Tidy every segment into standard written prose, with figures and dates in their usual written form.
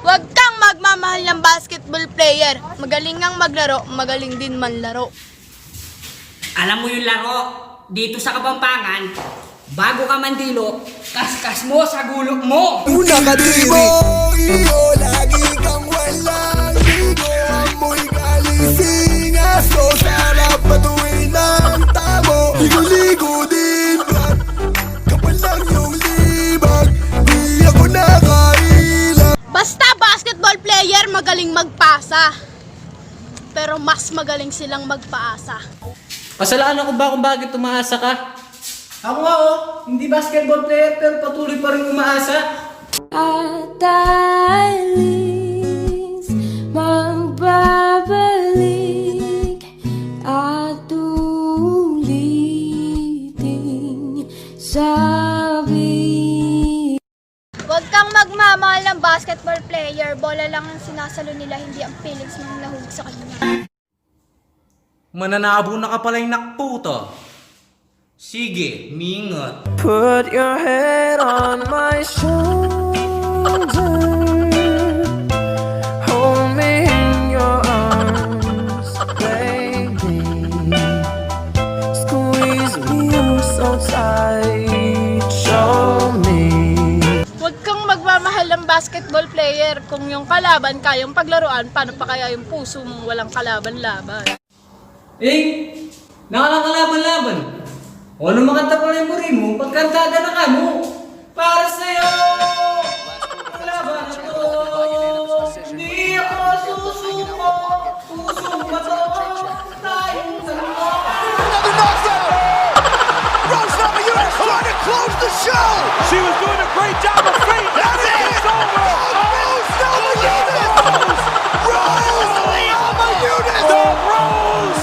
Huwag kang magmamahal ng basketball player. Magaling ngang maglaro, magaling din manlaro. Alam mo yung laro, dito sa Kapampangan, bago ka mandilo, kaskas mo sa gulok mo! Una kadiri iyo, lagi kang walang ligo. Amoy kalising, aso sarap patuloy ng tamo. Ligo-ligo din, brad, kapal lang yung libag. Di ako nakailang. Basta basketball player, magaling magpasa. Pero mas magaling silang magpaasa. Kasalanan ko ba kung bakit umaasa ka? Ako nga hindi basketball player pero patuloy pa rin umaasa. At alis magbabalik at ulitin sabi. Huwag kang magmamahal ng basketball player. Bola lang ang sinasalo nila, hindi ang feelings mong nahulog sa kanya. Mananabo na ka pala yung nakputo. Sige, mingot. Put your head on my shoulder. Hold me in your arms, baby. Squeeze me so tight. Show me. Huwag kang magmamahal ng basketball player. Kung yung kalaban kayang paglaruan, paano pa kaya yung puso mong walang kalaban-laban? Nakakalaban-laban. O ano makanta pa rin mo rin mo, pagkantada na ka mo. Para sa'yo, laban ako. Hindi ako susuko, puso ba to? Tayong dalawa. Another knockdown. Rose Namajunas trying to close the show. She was doing a great job of fate. That's it. It's over. Rose Namajunas. Rose Namajunas. The Rose.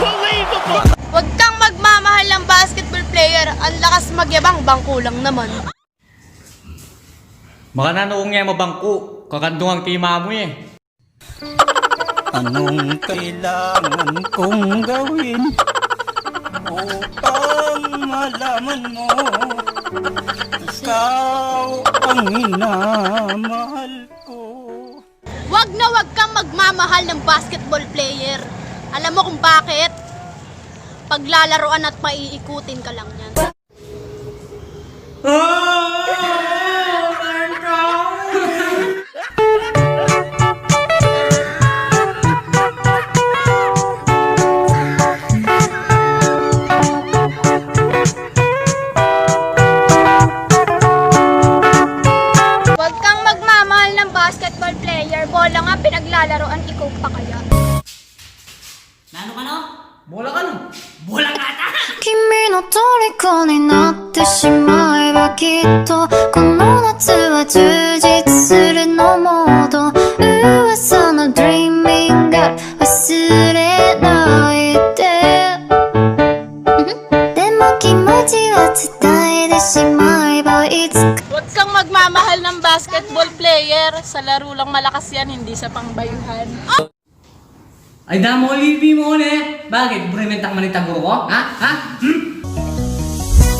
Unbelievable. Huwag kang magmamahal ng basketball player. Ang lakas magyabang, bangko lang naman. Baka nanoong niya mabangko. Kakandong ang tima mo eh. Anong kailangan kong gawin upang malaman mo ikaw ang minamahal ko? Huwag na huwag kang magmamahal ng basketball player. Alam mo kung bakit? Paglalaroan at maiikutin ka lang yan. Huwag kang magmamahal ng basketball player. Bola nga pinaglalaroan, ikaw pa kaya. Nano ka no? Bola ka no? Bola ka ta! 君の虜になってしまえばきっとこの夏は充実するのモード噂の Dreaming God 忘れないででも気持ちは伝えてしまえばいつか Huwag kang magmamahal ng basketball player. Sa laro lang malakas yan, hindi sa pangbayuhan. Ay damo libi mo ne. Bakit? Burimentang manita guru ko? Ha? Ha?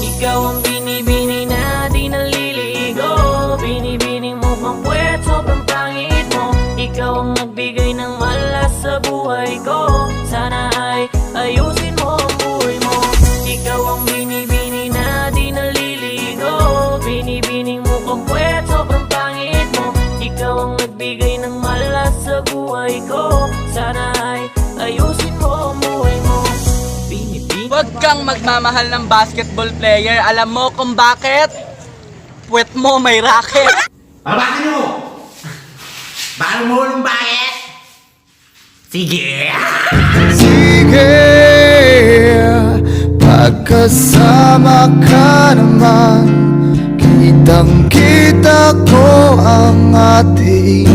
Ikaw ang binibini na di naliligo. Binibining mo pang puwet, sobrang pangit mo. Ikaw ang nagbigay ng malas sa buhay ko. Sana ay ayusin mo ang buhay mo. Ikaw ang binibini na di naliligo. Binibining mo pang puwet, sobrang pangit mo. Ikaw ang nagbigay ng malas sa buhay ko. Sana ay ayusin mo ang buhay mo. Huwag kang magmamahal ng basketball player. Alam mo kung bakit? Puwet mo may racket. Bakit mo? Bakit mo nung bakit? Sige. Sige, pagkasama ka naman, kitang-kita ko ang ating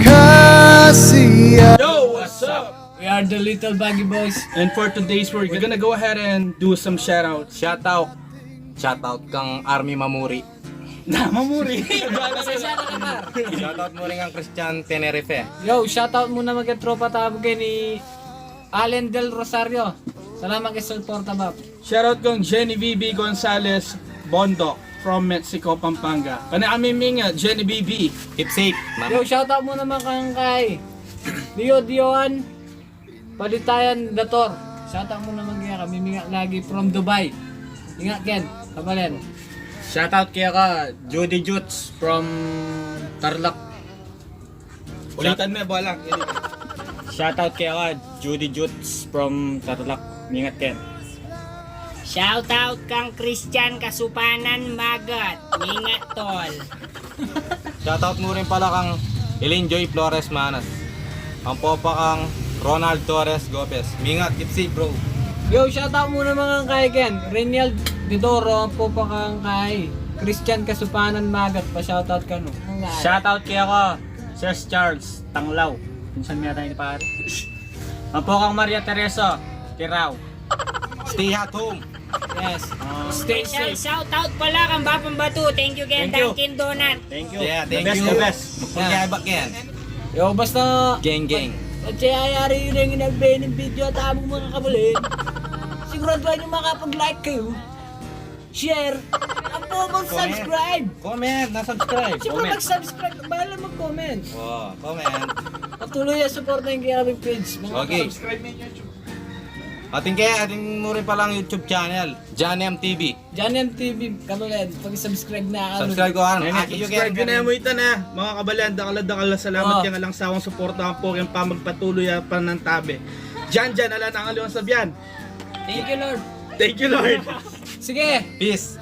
kasiyahan. Yo, what's up? We are the Little Baggy Boys, and for today's we're gonna go ahead and do some shoutouts. Shoutout. Shoutout kang Army Mamuri. Mamuri. Shoutout mo rin ang Christian Tenerife. Yo, shoutout muna mga tropa tabog ni Allen Del Rosario. Salamat kay Sol Portabab. Shoutout kang Jenny VB Gonzalez, Bondo from Mexico, Pampanga. Kana aming Jenny BB. Keep safe. Yo, shoutout mo naman kay Dioan Palitayan Dator. Shoutout mo naman kaya kami minga lagi from Dubai. Ingat Ken, kabalen. Shoutout kaya ka, Judy Juts from Tarlac. Ulitan mo, bolang. Shoutout kaya ka, Judy Juts from Tarlac. Mingat Ken. Shoutout kang Christian Kasupanan Magat. Mingat tol. Shoutout mo rin pala kang Elaine Joy Flores Manas. Ang popa kang Ronald Torres Gopez. Mingat, keep safe bro. Yo, shoutout mo naman kay Ken. Reniel Didoro, ang po pa kang kay Christian Kasupanan Magat. Pa-shoutout ka no. Shoutout kaya ka, Sir Charles Tanglaw. Minsan may tayo ni pare. Ang po kang Maria Teresa Kirao. Stay at home. Yes. Stay Special safe. shoutout pala kang Bapang Batu. Thank you Ken Thank you. Dunkin Donut. Thank you. Yeah, The thank best, you. the best. Magpagkaiba yan. Yo, basta Gang, gang. at sayayari yun yung nag-play ng video at among mga kabulin. Siguraduhin nyo makapag-like kayo. Share. Ang po mag-subscribe. Comment, na-subscribe. Siyempre mag-subscribe. Bahala mag-comment. Oh, comment. Patuloy na support na yung aming page. Mga Okay. Ating mo rin palang YouTube channel, Johnny MTV. Johnny MTV, kabulin. Pag-subscribe na. Subscribe ko ang Subscribe yun na mo ito na. Mga kabalan, dakala salamat Oh. kaya nga lang sawang suportahan po kayong pa magpatuloy pa ng tabi. Diyan, ala na ang aliwan sabihan. Thank you, Lord. Thank you, Lord. Sige. Peace.